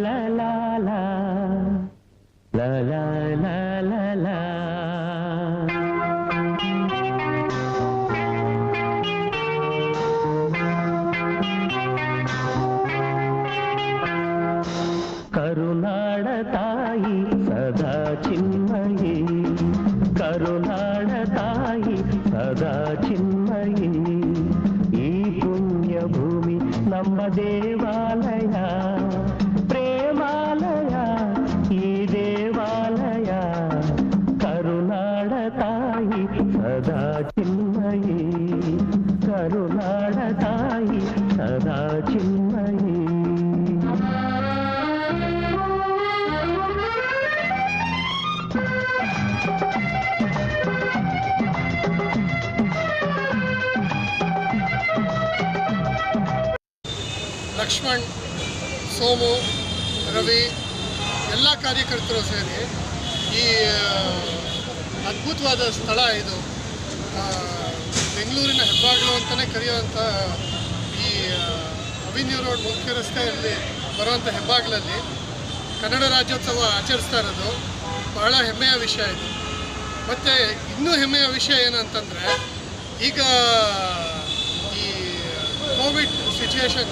la la la la la la la la. ಕರುನಾಡ ತಾಯಿ ಸದಾ ಚಿನ್ಮಯಿ, ಕರುನಾಡ ತಾಯಿ ಸದಾ ಚಿನ್ಮಯಿ. ಈ ಪುಣ್ಯ ಭೂಮಿ ನಮ್ಮ ದೇವಾಲಯ, ಪ್ರೇಮಾಲಯ ಈ ದೇವಾಲಯ. ಕರುನಾಡ ತಾಯಿ ಸದಾ ಚಿನ್ಮಯಿ, ಕರುನಾಡ ತಾಯಿ ಸದಾ ಚಿನ್ಮಯಿ. ಲಕ್ಷ್ಮಣ್, ಸೋಮು, ರವಿ ಎಲ್ಲ ಕಾರ್ಯಕರ್ತರು ಸೇರಿ ಈ ಅದ್ಭುತವಾದ ಸ್ಥಳ ಇದು. ಬೆಂಗಳೂರಿನ ಹೆಬ್ಬಾಗಿಲು ಅಂತಲೇ ಕರೆಯುವಂಥ ಈ ಅವೆನ್ಯೂ ರೋಡ್ ಮುಖ್ಯ ರಸ್ತೆಯಲ್ಲಿ ಬರುವಂಥ ಹೆಬ್ಬಾಗಿಲಲ್ಲಿ ಕನ್ನಡ ರಾಜ್ಯೋತ್ಸವ ಆಚರಿಸ್ತಾ ಇರೋದು ಬಹಳ ಹೆಮ್ಮೆಯ ವಿಷಯ ಇದು. ಮತ್ತು ಇನ್ನೂ ಹೆಮ್ಮೆಯ ವಿಷಯ ಏನಂತಂದರೆ, ಈಗ ಈ ಕೋವಿಡ್ ಸಿಚುವೇಶನ್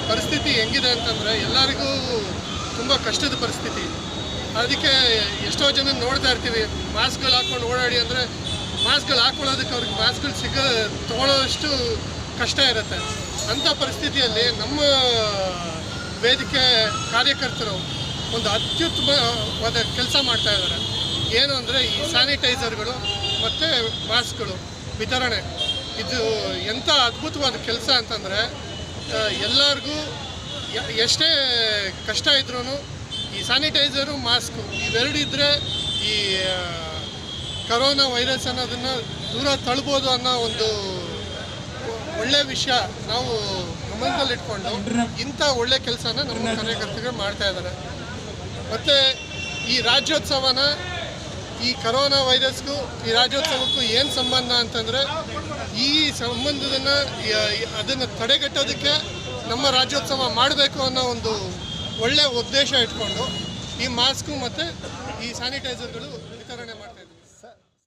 ಪರಿಸ್ಥಿತಿ ಹೆಂಗಿದೆ ಅಂತಂದರೆ ಎಲ್ಲರಿಗೂ ತುಂಬ ಕಷ್ಟದ ಪರಿಸ್ಥಿತಿ. ಅದಕ್ಕೆ ಎಷ್ಟೋ ಜನ ನೋಡ್ತಾ ಇರ್ತೀವಿ, ಮಾಸ್ಕ್ಗಳು ಹಾಕ್ಕೊಂಡು ಓಡಾಡಿ ಅಂದರೆ ಮಾಸ್ಕ್ಗಳು ಹಾಕ್ಕೊಳ್ಳೋದಕ್ಕೆ ಅವ್ರಿಗೆ ಮಾಸ್ಕ್ಗಳು ತೊಗೊಳ್ಳೋಷ್ಟು ಕಷ್ಟ ಇರುತ್ತೆ. ಅಂಥ ಪರಿಸ್ಥಿತಿಯಲ್ಲಿ ನಮ್ಮ ವೇದಿಕೆ ಕಾರ್ಯಕರ್ತರು ಒಂದು ಅತ್ಯುತ್ತಮವಾದ ಕೆಲಸ ಮಾಡ್ತಾ ಇದ್ದಾರೆ. ಏನು ಅಂದರೆ ಈ ಸ್ಯಾನಿಟೈಸರ್ಗಳು ಮತ್ತು ಮಾಸ್ಕ್ಗಳು ವಿತರಣೆ. ಇದು ಎಂಥ ಅದ್ಭುತವಾದ ಕೆಲಸ ಅಂತಂದರೆ, ಎಲ್ಲರಿಗೂ ಎಷ್ಟೇ ಕಷ್ಟ ಇದ್ರೂ ಈ ಸ್ಯಾನಿಟೈಸರು ಮಾಸ್ಕು ಇವೆರಡು ಇದ್ದರೆ ಈ ಕರೋನಾ ವೈರಸ್ ಅನ್ನೋದನ್ನು ದೂರ ತಳ್ಬೋದು ಅನ್ನೋ ಒಂದು ಒಳ್ಳೆಯ ವಿಷಯ ನಾವು ಗಮನದಲ್ಲಿಟ್ಕೊಂಡು ಇಂಥ ಒಳ್ಳೆ ಕೆಲಸನ ನಮ್ಮ ಕಾರ್ಯಕರ್ತರು ಮಾಡ್ತಾ ಇದ್ದಾರೆ. ಮತ್ತು ಈ ರಾಜ್ಯೋತ್ಸವನ ಈ ಕರೋನಾ ವೈರಸ್ಗೂ ಈ ರಾಜ್ಯೋತ್ಸವಕ್ಕೂ ಏನು ಸಂಬಂಧ ಅಂತಂದರೆ, ಈ ಸಂಬಂಧದನ್ನು ಅದನ್ನು ತಡೆಗಟ್ಟೋದಕ್ಕೆ ನಮ್ಮ ರಾಜ್ಯೋತ್ಸವ ಮಾಡಬೇಕು ಅನ್ನೋ ಒಂದು ಒಳ್ಳೆಯ ಉದ್ದೇಶ ಇಟ್ಕೊಂಡು ಈ ಮಾಸ್ಕು ಮತ್ತು ಈ ಸ್ಯಾನಿಟೈಸರ್ಗಳು ವಿತರಣೆ ಮಾಡ್ತಾಯಿದ್ದಾರೆ.